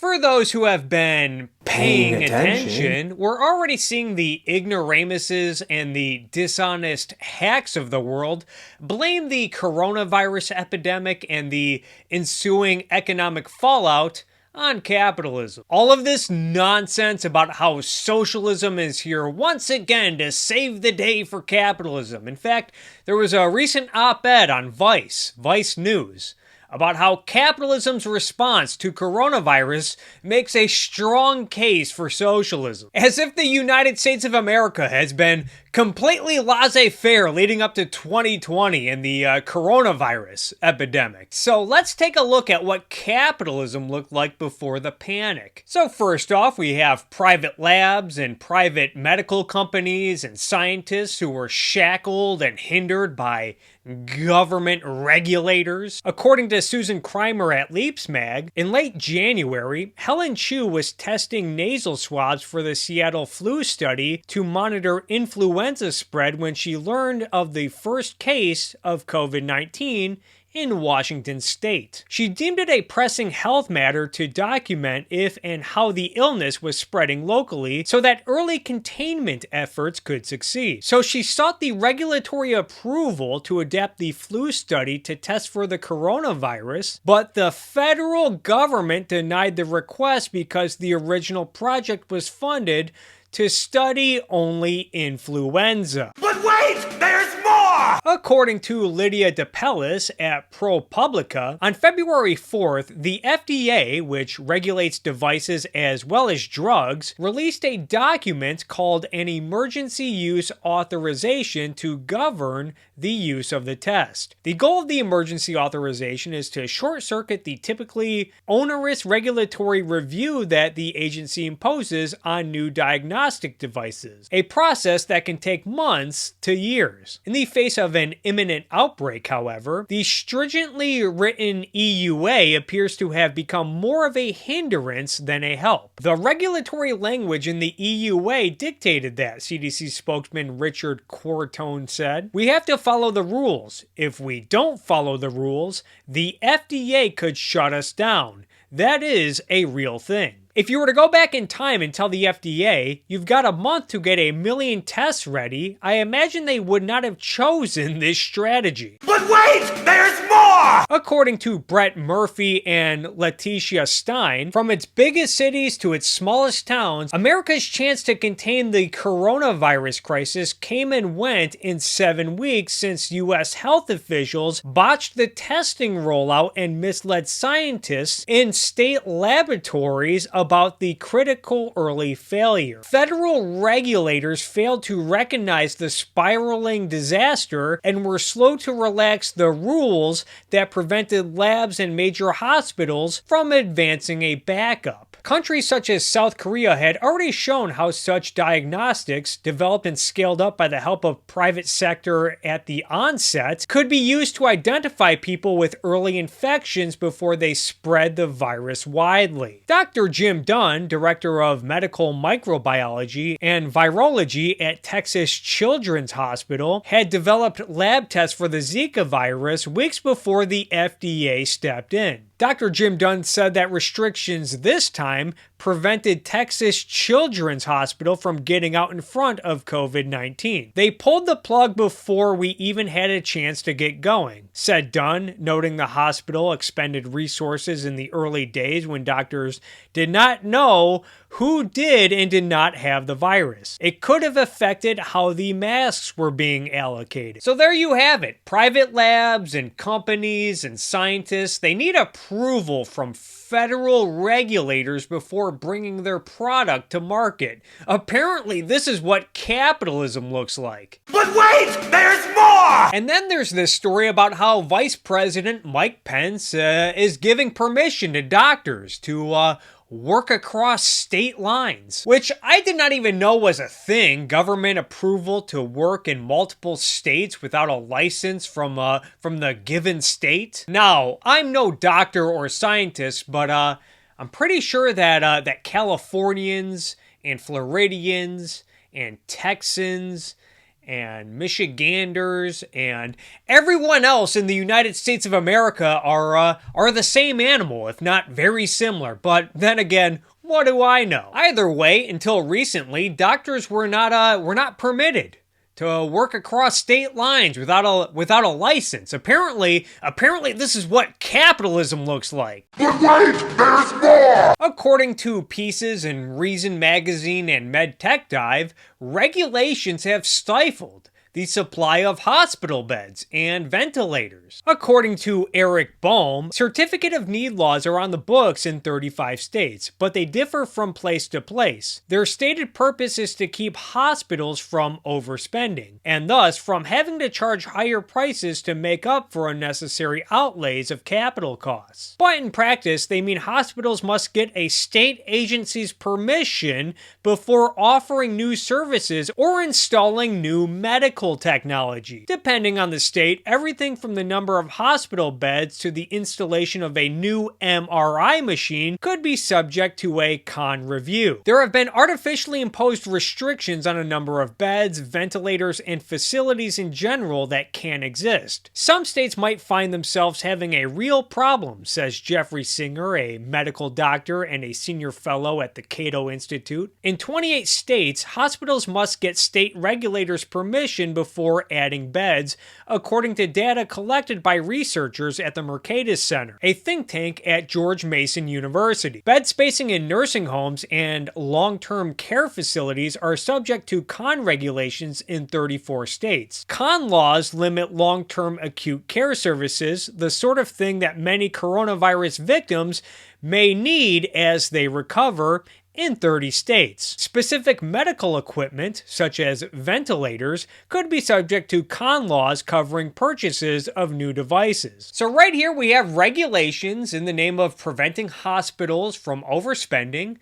For those who have been paying attention, we're already seeing the ignoramuses and the dishonest hacks of the world blame the coronavirus epidemic and the ensuing economic fallout on capitalism. All of this nonsense about how socialism is here once again to save the day for capitalism. In fact, there was a recent op-ed on Vice News, about how capitalism's response to coronavirus makes a strong case for socialism. As if the United States of America has been completely laissez-faire leading up to 2020 and the coronavirus epidemic. So let's take a look at what capitalism looked like before the panic. So first off, we have private labs and private medical companies and scientists who were shackled and hindered by government regulators. According to Susan Kreimer at Leaps Mag, in late January, Helen Chu was testing nasal swabs for the Seattle flu study to monitor influenza spread when she learned of the first case of COVID-19 in Washington state. She deemed it a pressing health matter to document if and how the illness was spreading locally so that early containment efforts could succeed. So she sought the regulatory approval to adapt the flu study to test for the coronavirus, but the federal government denied the request because the original project was funded to study only influenza. But wait, there's more! According to Lydia DePellis at ProPublica, on February 4th, the FDA, which regulates devices as well as drugs, released a document called an emergency use authorization to govern the use of the test. The goal of the emergency authorization is to short-circuit the typically onerous regulatory review that the agency imposes on new diagnostic devices, a process that can take months to years. In the face of an imminent outbreak, however, the stringently written EUA appears to have become more of a hindrance than a help. The regulatory language in the EUA dictated that, CDC spokesman Richard Quartone said. We have to follow the rules. If we don't follow the rules, the FDA could shut us down. That is a real thing. If you were to go back in time and tell the FDA, you've got a month to get 1 million tests ready, I imagine they would not have chosen this strategy. But wait, there's more! According to Brett Murphy and Letitia Stein, from its biggest cities to its smallest towns, America's chance to contain the coronavirus crisis came and went in 7 weeks since U.S. health officials botched the testing rollout and misled scientists in state laboratories about the critical early failure. Federal regulators failed to recognize the spiraling disaster and were slow to relax the rules that prevented labs and major hospitals from advancing a backup. Countries such as South Korea had already shown how such diagnostics, developed and scaled up by the help of private sector at the onset, could be used to identify people with early infections before they spread the virus widely. Dr. Jim Dunn, director of medical microbiology and virology at Texas Children's Hospital, had developed lab tests for the Zika virus weeks before the FDA stepped in. Dr. Jim Dunn said that restrictions this time prevented Texas Children's Hospital from getting out in front of COVID-19. They pulled the plug before we even had a chance to get going, said Dunn, noting the hospital expended resources in the early days when doctors did not know who did and did not have the virus. It could have affected how the masks were being allocated. So there you have it. Private labs and companies and scientists, they need approval from federal regulators before bringing their product to market. Apparently, this is what capitalism looks like. But wait, there's more! And then there's this story about how Vice President Mike Pence is giving permission to doctors to work across state lines, which I did not even know was a thing. Government approval to work in multiple states without a license from the given state. Now, I'm no doctor or scientist, but I'm pretty sure that Californians and Floridians and Texans and Michiganders and everyone else in the United States of America are the same animal, if not very similar. But then again, what do I know? Either way, until recently, doctors were not permitted to work across state lines without a license. Apparently this is what capitalism looks like. But wait, there's more! According to pieces in Reason Magazine and MedTech Dive, regulations have stifled the supply of hospital beds and ventilators. According to Eric Boehm, certificate of need laws are on the books in 35 states, but they differ from place to place. Their stated purpose is to keep hospitals from overspending, and thus from having to charge higher prices to make up for unnecessary outlays of capital costs. But in practice, they mean hospitals must get a state agency's permission before offering new services or installing new medical technology. Depending on the state, everything from the number of hospital beds to the installation of a new MRI machine could be subject to a con review. There have been artificially imposed restrictions on a number of beds, ventilators, and facilities in general that can exist. Some states might find themselves having a real problem, says Jeffrey Singer, a medical doctor and a senior fellow at the Cato Institute. In 28 states, hospitals must get state regulators' permission before adding beds, according to data collected by researchers at the Mercatus Center, a think tank at George Mason University. Bed spacing in nursing homes and long-term care facilities are subject to con regulations in 34 states. Con laws limit long-term acute care services, the sort of thing that many coronavirus victims may need as they recover, in 30 states. Specific medical equipment, such as ventilators, could be subject to con laws covering purchases of new devices. So right here we have regulations in the name of preventing hospitals from overspending,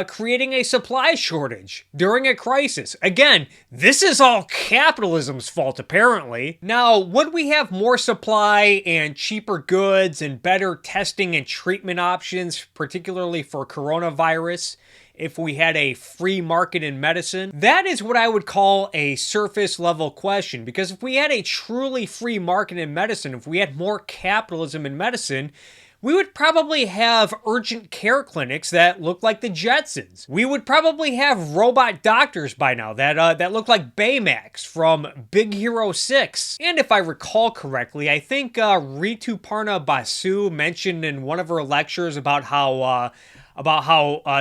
creating a supply shortage during a crisis. Again, this is all capitalism's fault, apparently. Now, would we have more supply and cheaper goods and better testing and treatment options, particularly for coronavirus, if we had a free market in medicine? That is what I would call a surface level question, because if we had a truly free market in medicine, if we had more capitalism in medicine, we would probably have urgent care clinics that look like the Jetsons. We would probably have robot doctors by now that look like Baymax from Big Hero 6. And if I recall correctly, I think Ritu Parna Basu mentioned in one of her lectures about how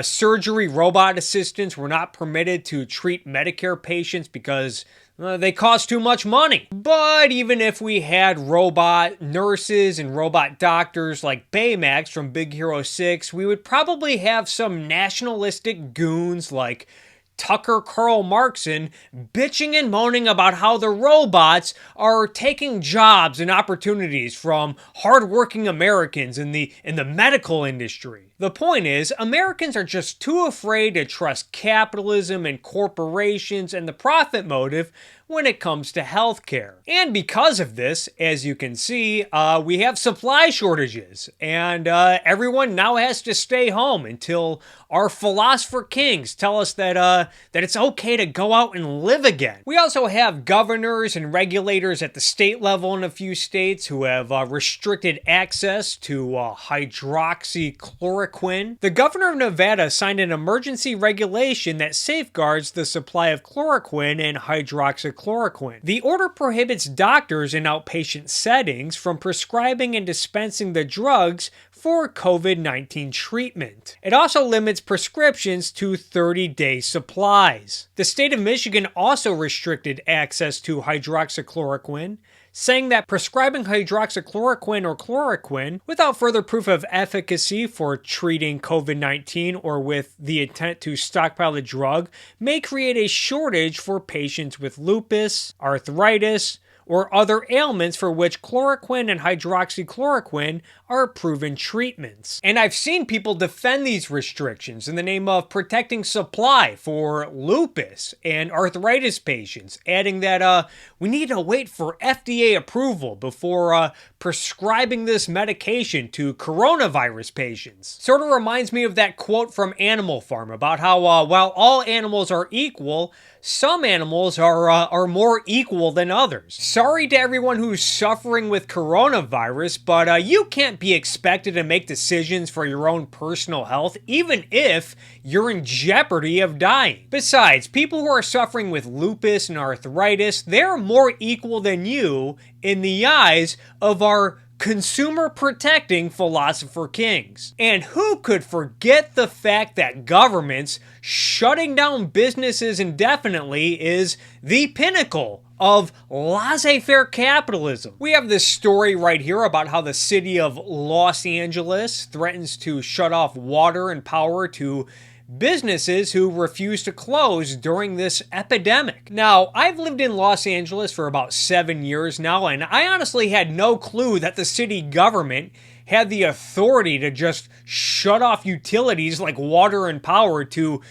surgery robot assistants were not permitted to treat Medicare patients because they cost too much money. But even if we had robot nurses and robot doctors like Baymax from Big Hero 6, we would probably have some nationalistic goons like Tucker Carlson bitching and moaning about how the robots are taking jobs and opportunities from hardworking Americans in the medical industry. The point is, Americans are just too afraid to trust capitalism and corporations and the profit motive when it comes to healthcare. And because of this, as you can see, we have supply shortages, and everyone now has to stay home until our philosopher kings tell us that it's okay to go out and live again. We also have governors and regulators at the state level in a few states who have restricted access to hydroxychloroquine. The governor of Nevada signed an emergency regulation that safeguards the supply of chloroquine and hydroxychloroquine. The order prohibits doctors in outpatient settings from prescribing and dispensing the drugs for COVID-19 treatment. It also limits prescriptions to 30-day supplies. The state of Michigan also restricted access to hydroxychloroquine, saying that prescribing hydroxychloroquine or chloroquine without further proof of efficacy for treating COVID-19 or with the intent to stockpile the drug may create a shortage for patients with lupus, arthritis, or other ailments for which chloroquine and hydroxychloroquine are proven treatments. And I've seen people defend these restrictions in the name of protecting supply for lupus and arthritis patients, adding that we need to wait for FDA approval before prescribing this medication to coronavirus patients. Sort of reminds me of that quote from Animal Farm about how while all animals are equal, some animals are more equal than others. Sorry to everyone who's suffering with coronavirus, but you can't be expected to make decisions for your own personal health, even if you're in jeopardy of dying. Besides, people who are suffering with lupus and arthritis, they're more equal than you in the eyes of our consumer protecting philosopher kings. And who could forget the fact that governments shutting down businesses indefinitely is the pinnacle of laissez-faire capitalism? We have this story right here about how the city of Los Angeles threatens to shut off water and power to businesses who refuse to close during this epidemic. Now, I've lived in Los Angeles for about 7 years now, and I honestly had no clue that the city government had the authority to just shut off utilities like water and power to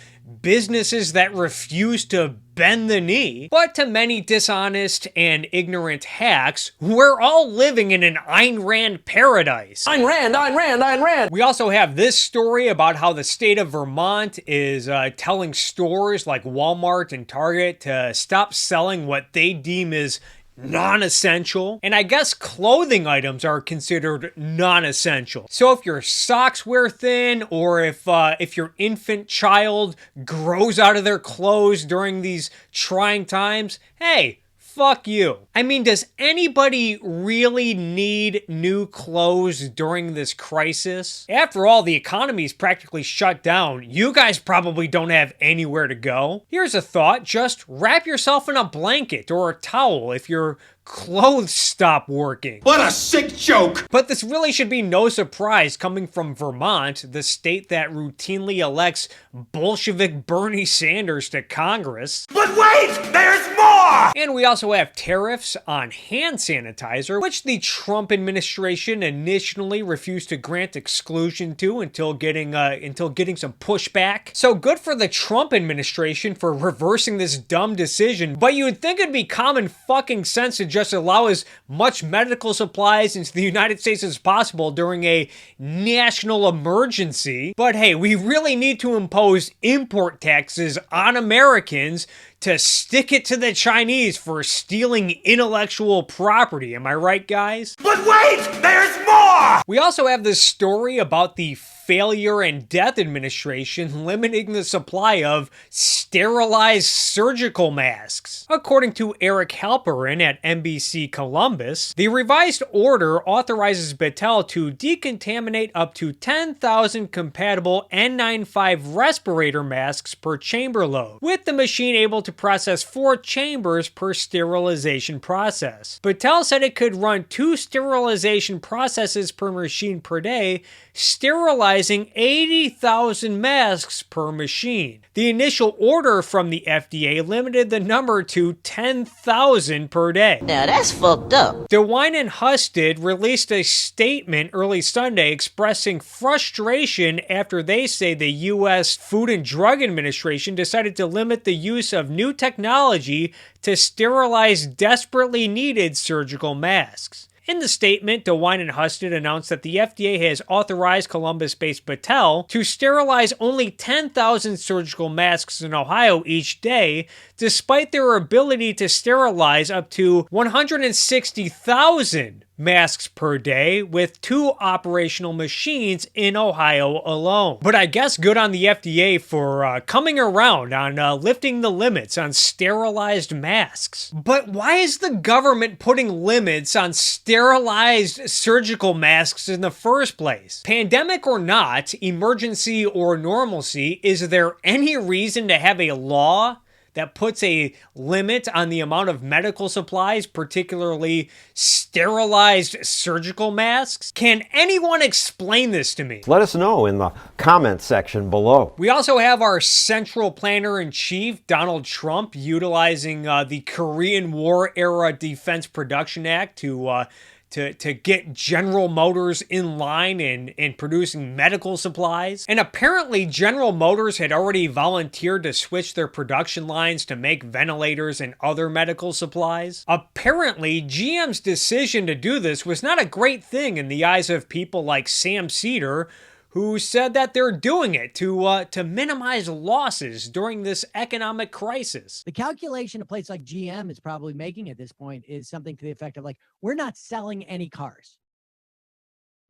businesses that refuse to bend the knee. But to many dishonest and ignorant hacks, we're all living in an Ayn Rand paradise. Ayn Rand, Ayn Rand, Ayn Rand. We also have this story about how the state of Vermont is telling stores like Walmart and Target to stop selling what they deem as non-essential. And I guess clothing items are considered non-essential. So if your socks wear thin, or if your infant child grows out of their clothes during these trying times, hey, fuck you. I mean, does anybody really need new clothes during this crisis? After all, the economy's practically shut down. You guys probably don't have anywhere to go. Here's a thought: just wrap yourself in a blanket or a towel if your clothes stop working. What a sick joke! But this really should be no surprise coming from Vermont, the state that routinely elects Bolshevik Bernie Sanders to Congress. But wait, there's more! And we also have tariffs on hand sanitizer, which the Trump administration initially refused to grant exclusion to until getting some pushback. So good for the Trump administration for reversing this dumb decision, but you would think it'd be common fucking sense to just allow as much medical supplies into the United States as possible during a national emergency. But hey, we really need to impose import taxes on Americans to stick it to the Chinese for stealing intellectual property. Am I right, guys? But wait, there's more! We also have this story about the Failure and Death Administration limiting the supply of sterilized surgical masks. According to Eric Halperin at NBC Columbus, the revised order authorizes Battelle to decontaminate up to 10,000 compatible N95 respirator masks per chamber load, with the machine able to process 4 chambers per sterilization process. Battelle said it could run 2 sterilization processes per machine per day, sterilizing 80,000 masks per machine. The initial order from the FDA limited the number to 10,000 per day. Now that's fucked up. DeWine and Husted released a statement early Sunday expressing frustration after they say the U.S. Food and Drug Administration decided to limit the use of new technology to sterilize desperately needed surgical masks. In the statement, DeWine and Husted announced that the FDA has authorized Columbus-based Battelle to sterilize only 10,000 surgical masks in Ohio each day, despite their ability to sterilize up to 160,000 masks per day with 2 operational machines in Ohio alone. But I guess good on the FDA for coming around on lifting the limits on sterilized masks. But why is the government putting limits on sterilized surgical masks in the first place? Pandemic or not, emergency or normalcy, is there any reason to have a law that puts a limit on the amount of medical supplies, particularly sterilized surgical masks? Can anyone explain this to me? Let us know in the comments section below. We also have our central planner-in-chief, Donald Trump, utilizing the Korean War era Defense Production Act to get General Motors in line in producing medical supplies. And apparently General Motors had already volunteered to switch their production lines to make ventilators and other medical supplies. Apparently GM's decision to do this was not a great thing in the eyes of people like Sam Cedar, who said that they're doing it to minimize losses during this economic crisis. The calculation a place like GM is probably making at this point is something to the effect of like, we're not selling any cars.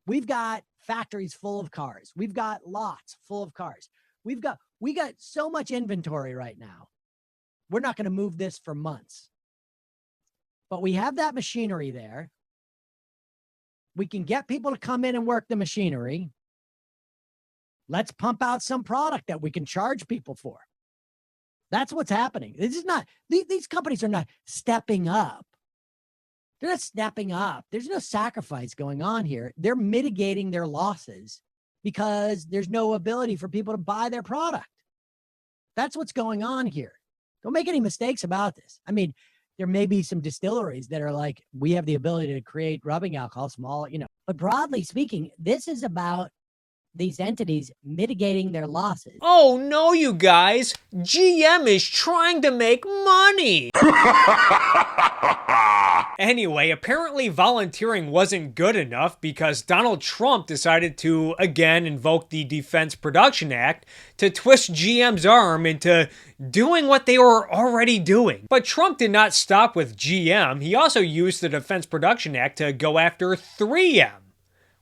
We've got factories full of cars. We've got lots full of cars. We got so much inventory right now. We're not going to move this for months. But we have that machinery there. We can get people to come in and work the machinery. Let's pump out some product that we can charge people for. That's what's happening. This is not, these companies are not stepping up. They're not stepping up. There's no sacrifice going on here. They're mitigating their losses because there's no ability for people to buy their product. That's what's going on here. Don't make any mistakes about this. I mean, there may be some distilleries that are like, we have the ability to create rubbing alcohol, small, but broadly speaking, this is about these entities mitigating their losses. Oh no, you guys, GM is trying to make money. Anyway, apparently volunteering wasn't good enough because Donald Trump decided to again invoke the Defense Production Act to twist GM's arm into doing what they were already doing. But Trump did not stop with GM. He also used the Defense Production Act to go after 3M.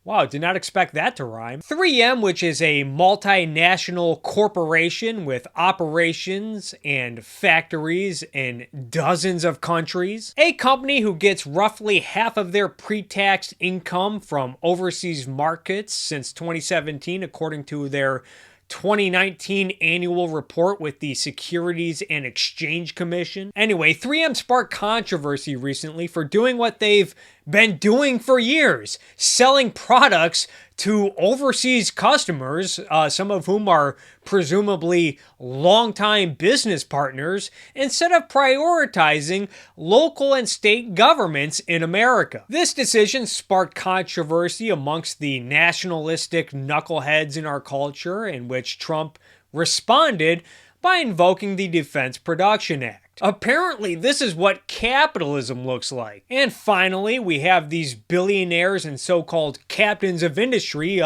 Wow, did not expect that to rhyme. 3M, which is a multinational corporation with operations and factories in dozens of countries. A company who gets roughly half of their pre-tax income from overseas markets since 2017, according to their 2019 annual report with the Securities and Exchange Commission. Anyway, 3M sparked controversy recently for doing what they've been doing for years, selling products to overseas customers, some of whom are presumably longtime business partners, instead of prioritizing local and state governments in America. This decision sparked controversy amongst the nationalistic knuckleheads in our culture, in which Trump responded by invoking the Defense Production Act. Apparently, this is what capitalism looks like. And finally, we have these billionaires and so-called captains of industry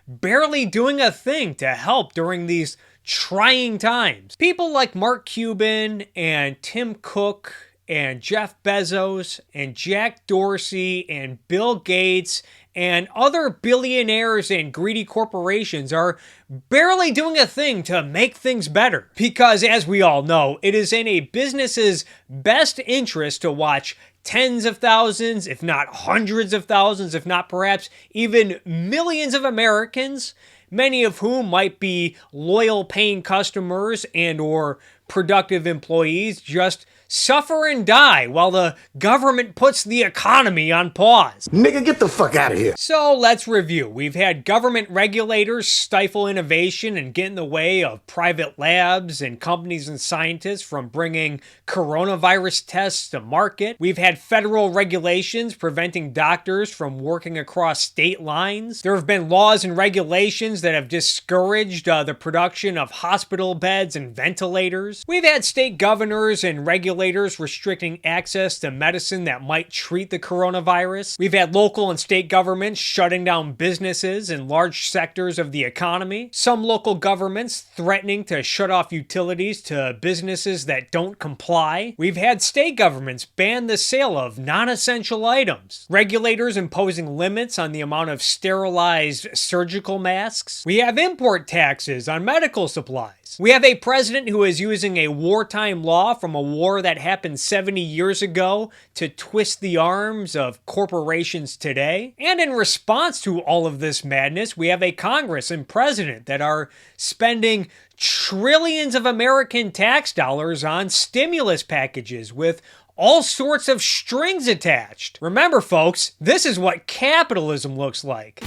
barely doing a thing to help during these trying times. People like Mark Cuban and Tim Cook and Jeff Bezos and Jack Dorsey and Bill Gates and other billionaires and greedy corporations are barely doing a thing to make things better. Because as we all know, it is in a business's best interest to watch tens of thousands, if not hundreds of thousands, if not perhaps even millions of Americans, many of whom might be loyal paying customers and or productive employees, just suffer and die while the government puts the economy on pause. Nigga, get the fuck out of here. So let's review. We've had government regulators stifle innovation and get in the way of private labs and companies and scientists from bringing coronavirus tests to market. We've had federal regulations preventing doctors from working across state lines. There have been laws and regulations that have discouraged the production of hospital beds and ventilators. We've had state governors and regulators restricting access to medicine that might treat the coronavirus. We've had local and state governments shutting down businesses in large sectors of the economy. Some local governments threatening to shut off utilities to businesses that don't comply. We've had state governments ban the sale of non-essential items. Regulators imposing limits on the amount of sterilized surgical masks. We have import taxes on medical supplies. We have a president who is using a wartime law from a war that that happened 70 years ago to twist the arms of corporations today. And in response to all of this madness, we have a Congress and president that are spending trillions of American tax dollars on stimulus packages with all sorts of strings attached. Remember, folks, this is what capitalism looks like.